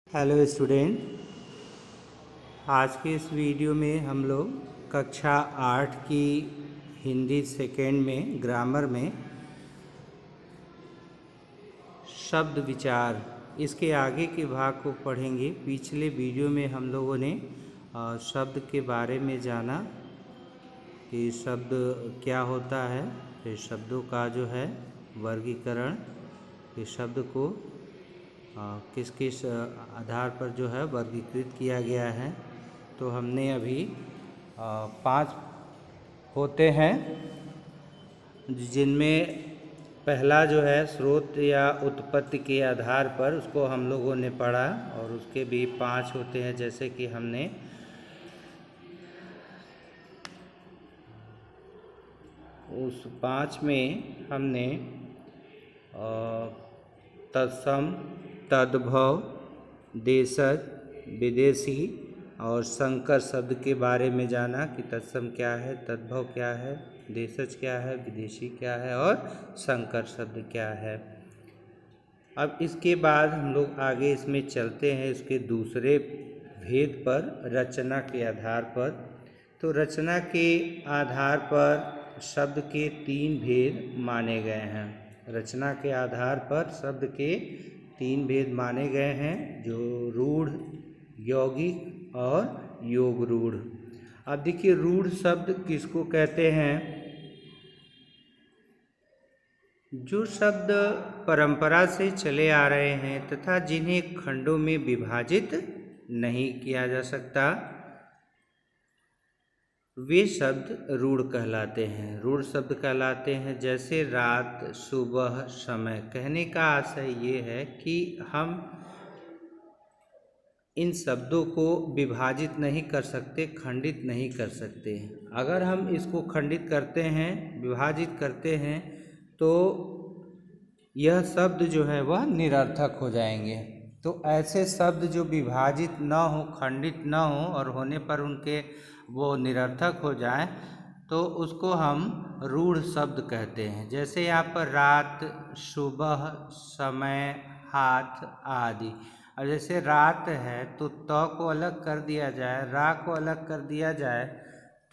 Hello student, आज के इस वीडियो में हम लोग कक्षा 8 की हिंदी सेकेंड में ग्रामर में शब्द विचार इसके आगे के भाग को पढ़ेंगे। पिछले वीडियो में हम लोगों ने शब्द के बारे में जाना कि शब्द क्या होता है, फिर शब्दों का जो है वर्गीकरण, फिर शब्द को किस किस आधार पर जो है वर्गीकृत किया गया है। तो हमने अभी 5 होते हैं, जिनमें पहला जो है स्रोत या उत्पत्ति के आधार पर उसको हम लोगों ने पढ़ा, और उसके भी 5 होते हैं। जैसे कि हमने उस 5 में हमने तत्सम, तद्भव, देशज, विदेशी और संकर शब्द के बारे में जाना कि तत्सम क्या है, तद्भव क्या है, देशज क्या है, विदेशी क्या है और संकर शब्द क्या है। अब इसके बाद हम लोग आगे इसमें चलते हैं इसके दूसरे भेद पर, रचना के आधार पर। तो रचना के आधार पर शब्द के 3 भेद माने गए हैं। रचना के आधार पर शब्द के 3 भेद माने गए हैं, जो रूढ़, यौगिक और योग रूढ़। अब देखिए, रूढ़ शब्द किसको कहते हैं? जो शब्द परंपरा से चले आ रहे हैं तथा जिन्हें खंडों में विभाजित नहीं किया जा सकता, वे शब्द रूढ़ कहलाते हैं। रूढ़ शब्द कहलाते हैं। जैसे रात, सुबह, समय। कहने का आशय ये है कि हम इन शब्दों को विभाजित नहीं कर सकते, खंडित नहीं कर सकते। अगर हम इसको खंडित करते हैं, विभाजित करते हैं, तो यह शब्द जो है वह निरर्थक हो जाएंगे। तो ऐसे शब्द जो विभाजित न हो, खंडित न हो और होने पर उनके वो निरर्थक हो जाए, तो उसको हम रूढ़ शब्द कहते हैं। जैसे यहाँ पर रात, सुबह, समय, हाथ आदि। और जैसे रात है तो त को अलग कर दिया जाए, रा को अलग कर दिया जाए,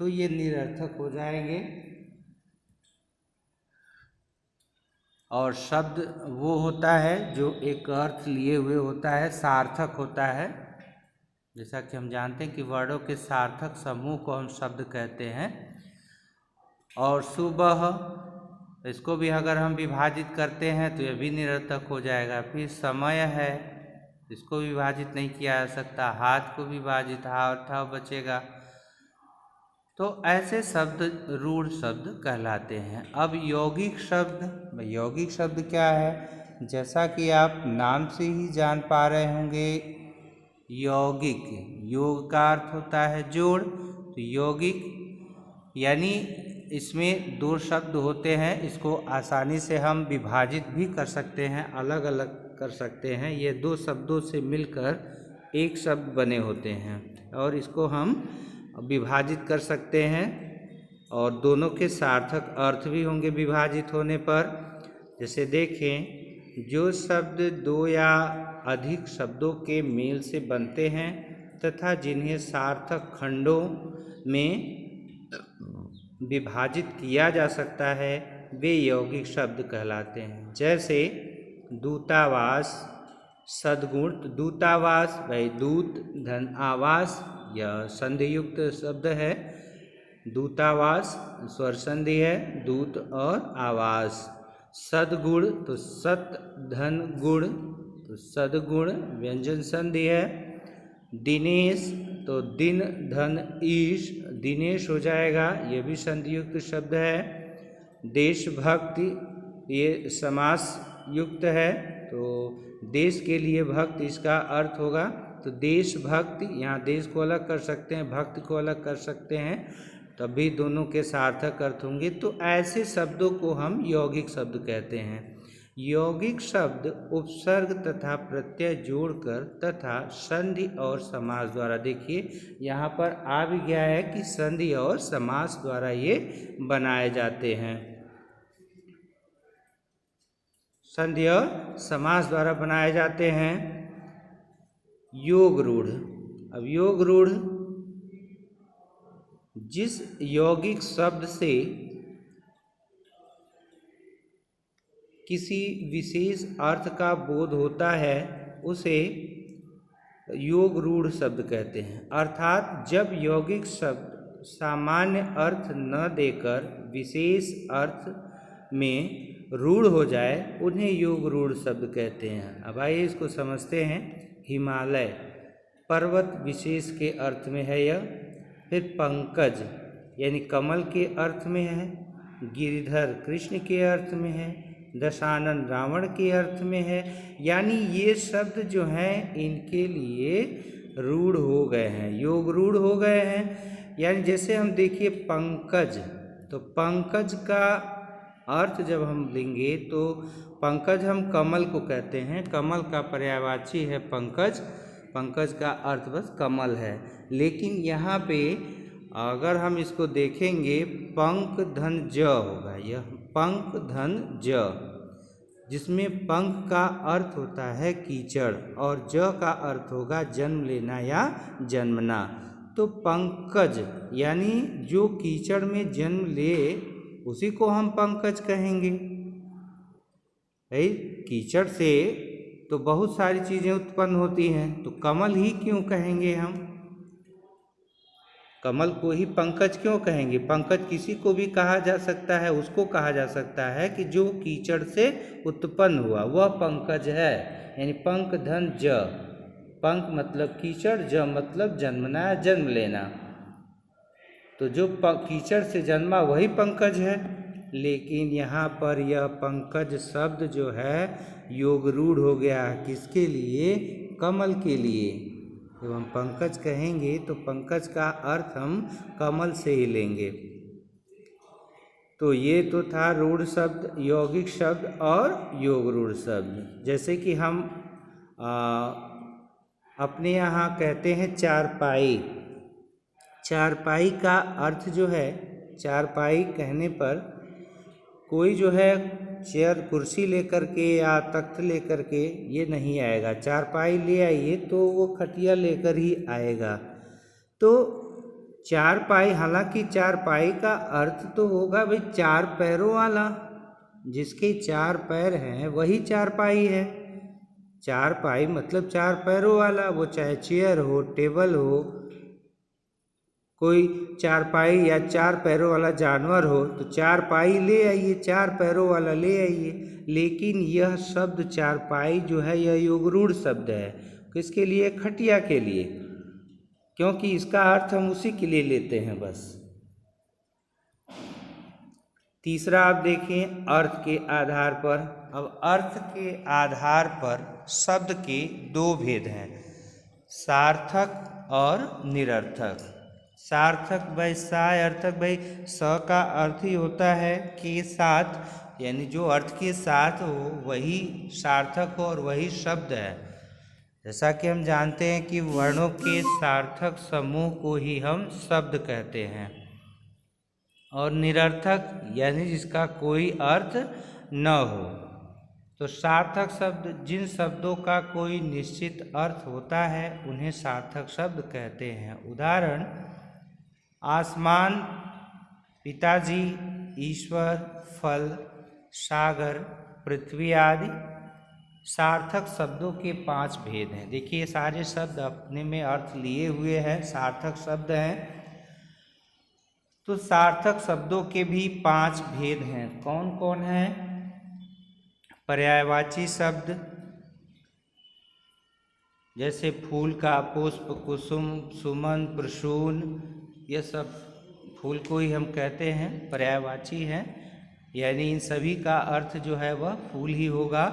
तो ये निरर्थक हो जाएंगे। और शब्द वो होता है जो एक अर्थ लिए हुए होता है, सार्थक होता है। जैसा कि हम जानते हैं कि वर्णों के सार्थक समूह को हम शब्द कहते हैं। और सुबह, इसको भी अगर हम विभाजित करते हैं तो यह भी निरर्थक हो जाएगा। फिर समय है, इसको विभाजित नहीं किया जा सकता। हाथ को विभाजित, हा और था बचेगा। तो ऐसे शब्द रूढ़ शब्द कहलाते हैं। अब यौगिक शब्द, यौगिक शब्द क्या है? जैसा कि आप नाम से ही जान पा रहे होंगे, यौगिक, योग का अर्थ होता है जोड़। तो यौगिक यानी इसमें 2 शब्द होते हैं। इसको आसानी से हम विभाजित भी कर सकते हैं, अलग अलग कर सकते हैं। ये 2 शब्दों से मिलकर एक शब्द बने होते हैं, और इसको हम विभाजित कर सकते हैं, और दोनों के सार्थक अर्थ भी होंगे विभाजित होने पर। जैसे देखें, जो शब्द 2 या अधिक शब्दों के मेल से बनते हैं तथा जिन्हें सार्थक खंडों में विभाजित किया जा सकता है, वे यौगिक शब्द कहलाते हैं। जैसे दूतावास, सद्गुण। दूतावास भाई, दूत धन आवास, यह संधि युक्त शब्द है। दूतावास स्वर संधि है, दूत और आवास। सद्गुण तो सत धन गुण, तो सद्गुण व्यंजन संधि है। दिनेश तो दिन धन ईश, दिनेश हो जाएगा, ये भी संधि युक्त शब्द है। देशभक्ति, ये समास युक्त है, तो देश के लिए भक्त इसका अर्थ होगा। तो देशभक्ति, यहाँ देश को अलग कर सकते हैं, भक्त को अलग कर सकते हैं, तभी दोनों के सार्थक अर्थ होंगे। तो ऐसे शब्दों को हम यौगिक शब्द कहते हैं। यौगिक शब्द उपसर्ग तथा प्रत्यय जोड़कर तथा संधि और समास द्वारा, देखिए यहाँ पर आ भी गया है कि संधि और समास द्वारा ये बनाए जाते हैं। संधि और समास द्वारा बनाए जाते हैं। योग रूढ़। अब योग रूढ़ जिस यौगिक शब्द से किसी विशेष अर्थ का बोध होता है उसे योग रूढ़ शब्द कहते हैं। अर्थात जब यौगिक शब्द सामान्य अर्थ न देकर विशेष अर्थ में रूढ़ हो जाए उन्हें योग रूढ़ शब्द कहते हैं। अब आइए इसको समझते हैं। हिमालय पर्वत विशेष के अर्थ में है यह। फिर पंकज यानी कमल के अर्थ में है। गिरिधर कृष्ण के अर्थ में है। दशानन रावण के अर्थ में है। यानी ये शब्द जो हैं इनके लिए रूढ़ हो गए हैं, योग रूढ़ हो गए हैं। यानी जैसे हम देखिए पंकज, तो पंकज का अर्थ जब हम लेंगे तो पंकज हम कमल को कहते हैं। कमल का पर्यायवाची है पंकज। पंकज का अर्थ बस कमल है। लेकिन यहाँ पे अगर हम इसको देखेंगे पंक धन ज होगा। यह पंक धन ज, जिसमें पंक का अर्थ होता है कीचड़ और ज का अर्थ होगा जन्म लेना या जन्मना। तो पंकज यानी जो कीचड़ में जन्म ले उसी को हम पंकज कहेंगे। भाई कीचड़ से तो बहुत सारी चीज़ें उत्पन्न होती हैं, तो कमल ही क्यों कहेंगे हम? कमल को ही पंकज क्यों कहेंगे? पंकज किसी को भी कहा जा सकता है, उसको कहा जा सकता है कि जो कीचड़ से उत्पन्न हुआ वह पंकज है। यानी पंक धन ज, पंक मतलब कीचड़, ज मतलब जन्मना, जन्म लेना। तो जो कीचड़ से जन्मा वही पंकज है। लेकिन यहाँ पर यह पंकज शब्द जो है योग रूढ़ हो गया। किसके लिए? कमल के लिए। जब हम पंकज कहेंगे तो पंकज का अर्थ हम कमल से ही लेंगे। तो ये तो था रूढ़ शब्द, यौगिक शब्द और योग रूढ़ शब्द। जैसे कि हम अपने यहाँ कहते हैं चारपाई। चारपाई का अर्थ जो है, चारपाई कहने पर कोई जो है चेयर कुर्सी लेकर के या तख्त लेकर के ये नहीं आएगा। चारपाई ले आइए तो वो खटिया लेकर ही आएगा। तो चारपाई, हालांकि चारपाई का अर्थ तो होगा भाई चार पैरों वाला, जिसके चार पैर हैं वही चारपाई है। चारपाई मतलब चार पैरों वाला, वो चाहे चेयर हो, टेबल हो, कोई चारपाई या चार पैरों वाला जानवर हो तो चारपाई ले आइए, चार पैरों वाला ले आइए। लेकिन यह शब्द चारपाई जो है यह योग रूढ़ शब्द है। किसके लिए? खटिया के लिए, क्योंकि इसका अर्थ हम उसी के लिए लेते हैं बस। तीसरा आप देखें अर्थ के आधार पर। अब अर्थ के आधार पर शब्द के दो भेद हैं, सार्थक और निरर्थक। सार्थक भाई सा, अर्थक भाई स का अर्थ ही होता है के साथ, यानी जो अर्थ के साथ हो वही सार्थक हो और वही शब्द है। जैसा कि हम जानते हैं कि वर्णों के सार्थक समूह को ही हम शब्द कहते हैं। और निरर्थक यानी जिसका कोई अर्थ न हो। तो सार्थक शब्द जिन शब्दों का कोई निश्चित अर्थ होता है उन्हें सार्थक शब्द कहते हैं। उदाहरण आसमान, पिताजी, ईश्वर, फल, सागर, पृथ्वी आदि सार्थक शब्दों के 5 भेद हैं। देखिए ये सारे शब्द अपने में अर्थ लिए हुए हैं, सार्थक शब्द हैं। तो सार्थक शब्दों के भी 5 भेद हैं। कौन कौन हैं? पर्यायवाची शब्द जैसे फूल का पुष्प, कुसुम, सुमन, प्रसून, ये सब फूल को ही हम कहते हैं, पर्यायवाची हैं। यानी इन सभी का अर्थ जो है वह फूल ही होगा।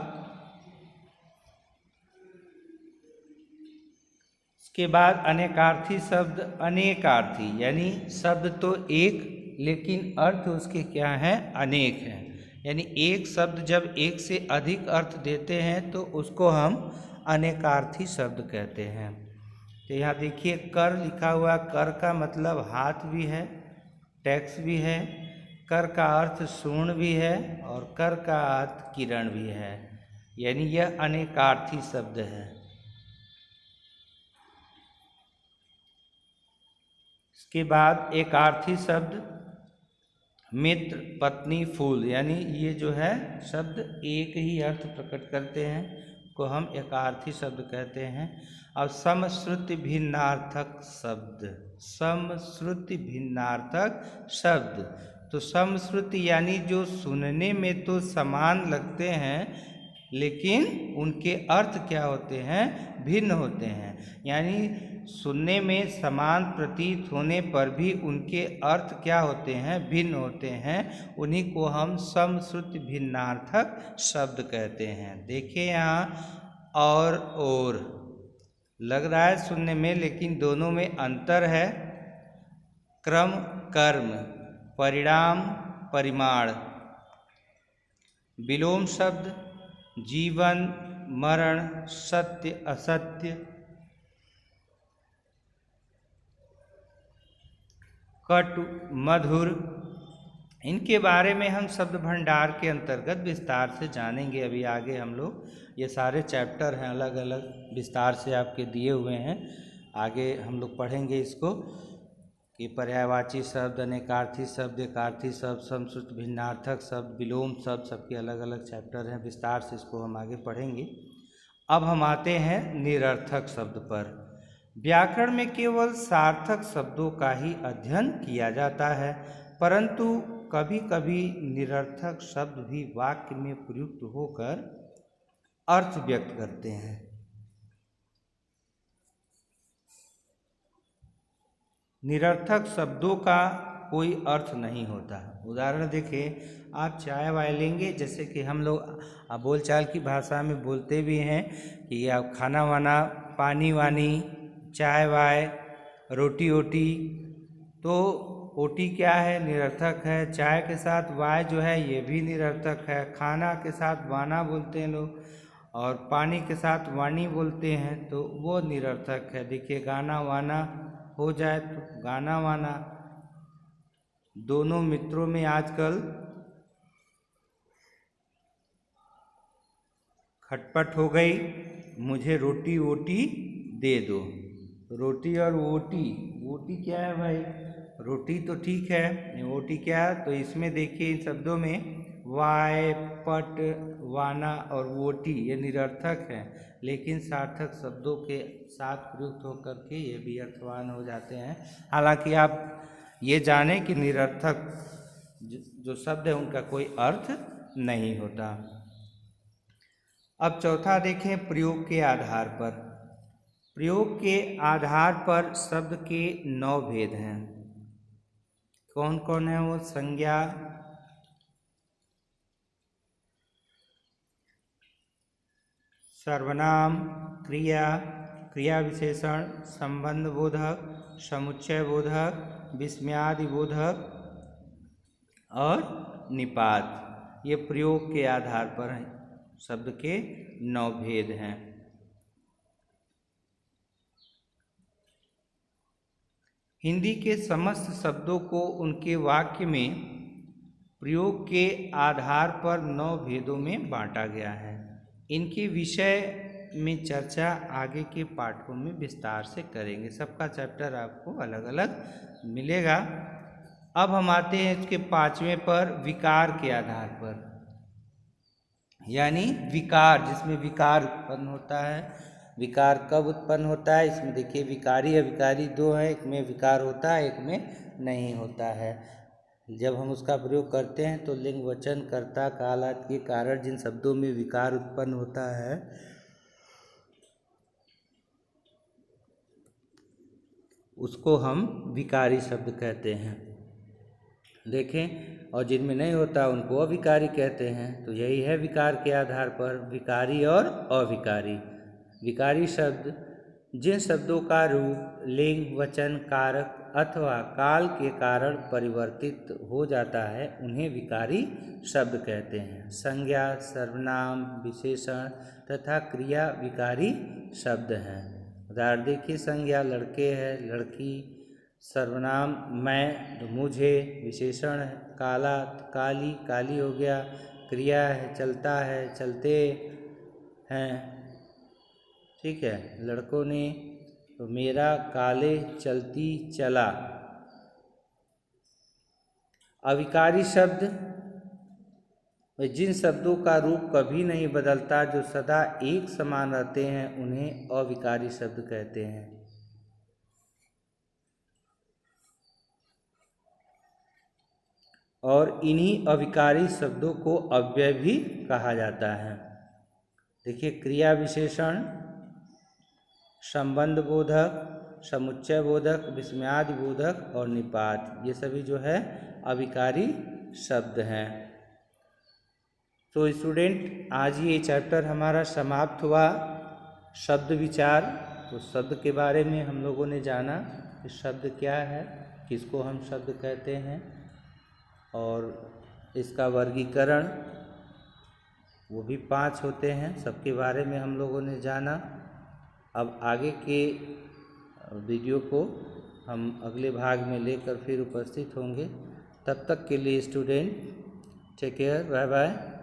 इसके बाद अनेकार्थी शब्द, अनेकार्थी यानी शब्द तो एक लेकिन अर्थ उसके क्या हैं? अनेक हैं। यानी एक शब्द जब एक से अधिक अर्थ देते हैं तो उसको हम अनेकार्थी शब्द कहते हैं। तो यहाँ देखिए कर लिखा हुआ, कर का मतलब हाथ भी है, टैक्स भी है, कर का अर्थ सूर्ण भी है और कर का अर्थ किरण भी है। यानी यह अनेकार्थी शब्द है। इसके बाद एकार्थी शब्द मित्र, पत्नी, फूल, यानी ये जो है शब्द एक ही अर्थ प्रकट करते हैं को हम एकार्थी शब्द कहते हैं। अब समश्रुति भिन्नार्थक शब्द, समश्रुति भिन्नार्थक शब्द, तो समश्रुति यानी जो सुनने में तो समान लगते हैं लेकिन उनके अर्थ क्या होते हैं, भिन्न होते हैं। यानी सुनने में समान प्रतीत होने पर भी उनके अर्थ क्या होते हैं, भिन्न होते हैं। उन्हीं को हम समश्रुति भिन्नार्थक शब्द कहते हैं। देखिए यहाँ और लग रहा है सुनने में, लेकिन दोनों में अंतर है। क्रम कर्म, परिणाम परिमाण। विलोम शब्द जीवन मरण, सत्य असत्य। कटु मधुर, इनके बारे में हम शब्द भंडार के अंतर्गत विस्तार से जानेंगे। अभी आगे हम लोग, ये सारे चैप्टर हैं अलग अलग विस्तार से आपके दिए हुए हैं, आगे हम लोग पढ़ेंगे इसको कि पर्यायवाची शब्द, अनेकार्थी शब्द, एकार्थी शब्द, समश्रुति भिन्नार्थक शब्द, विलोम शब्द, सबके अलग अलग चैप्टर हैं, विस्तार से इसको हम आगे पढ़ेंगे। अब हम आते हैं निरर्थक शब्द पर। व्याकरण में केवल सार्थक शब्दों का ही अध्ययन किया जाता है, परंतु कभी कभी निरर्थक शब्द भी वाक्य में प्रयुक्त होकर अर्थ व्यक्त करते हैं। निरर्थक शब्दों का कोई अर्थ नहीं होता। उदाहरण देखें, आप चाय वाय लेंगे, जैसे कि हम लोग बोलचाल की भाषा में बोलते भी हैं कि आप खाना वाना, पानी वानी, चाय वाय, रोटी ओटी, तो ओटी क्या है, निरर्थक है। चाय के साथ वाय जो है ये भी निरर्थक है। खाना के साथ वाना बोलते हैं लोग, और पानी के साथ वाणी बोलते हैं, तो वो निरर्थक है। देखिए गाना वाना हो जाए तो गाना वाना। दोनों मित्रों में आजकल खटपट हो गई, मुझे रोटी वोटी दे दो। रोटी और वोटी, वोटी क्या है भाई, रोटी तो ठीक है, वोटी क्या है, तो इसमें देखिए इन शब्दों में वाय, पट, वाना और वोटी ये निरर्थक है, लेकिन सार्थक शब्दों के साथ प्रयुक्त होकर के ये भी अर्थवान हो जाते हैं। हालांकि आप ये जानें कि निरर्थक जो शब्द है उनका कोई अर्थ नहीं होता। अब चौथा देखें, प्रयोग के आधार पर। प्रयोग के आधार पर शब्द के 9 भेद हैं। कौन कौन है वो? संज्ञा, सर्वनाम, क्रिया, क्रिया विशेषण, संबंध बोधक, समुच्चय बोधक, विस्मयादि बोधक और निपात। ये प्रयोग के आधार पर हैं, शब्द के 9 भेद हैं। हिंदी के समस्त शब्दों को उनके वाक्य में प्रयोग के आधार पर 9 भेदों में बांटा गया है। इनके विषय में चर्चा आगे के पाठों में विस्तार से करेंगे। सबका चैप्टर आपको अलग अलग मिलेगा। अब हम आते हैं इसके 5वें पर, विकार के आधार पर, यानी विकार, जिसमें विकार उत्पन्न होता है। विकार कब उत्पन्न होता है? इसमें देखिए विकारी अविकारी 2 है, एक में विकार होता है, एक में नहीं होता है। जब हम उसका प्रयोग करते हैं तो लिंग वचन कर्ता काल आदि के कारण जिन शब्दों में विकार उत्पन्न होता है उसको हम विकारी शब्द कहते हैं। देखें, और जिनमें नहीं होता उनको अविकारी कहते हैं। तो यही है विकार के आधार पर विकारी और अविकारी। विकारी शब्द जिन शब्दों का रूप लिंग वचन कारक अथवा काल के कारण परिवर्तित हो जाता है उन्हें विकारी शब्द कहते हैं। संज्ञा, सर्वनाम, विशेषण तथा क्रिया विकारी शब्द हैं। उदाहरण देखिए, संज्ञा लड़के है, लड़की, सर्वनाम मैं तो मुझे, विशेषण है काला काली, काली हो गया, क्रिया है चलता है, चलते हैं, ठीक है, लड़कों ने तो मेरा काले चलती चला, अविकारी शब्द जिन शब्दों का रूप कभी नहीं बदलता, जो सदा एक समान रहते हैं, उन्हें अविकारी शब्द कहते हैं। और इन्हीं अविकारी शब्दों को अव्यय भी कहा जाता है। देखिए, क्रिया विशेषण, संबंध बोधक, समुच्चय बोधक, विस्मयादि बोधक और निपात, ये सभी जो है अविकारी शब्द हैं। तो स्टूडेंट, आज ये चैप्टर हमारा समाप्त हुआ, शब्द विचार। तो शब्द के बारे में हम लोगों ने जाना कि शब्द क्या है, किसको हम शब्द कहते हैं, और इसका वर्गीकरण, वो भी 5 होते हैं, सबके बारे में हम लोगों ने जाना। अब आगे के वीडियो को हम अगले भाग में लेकर फिर उपस्थित होंगे। तब तक के लिए student take care, bye bye.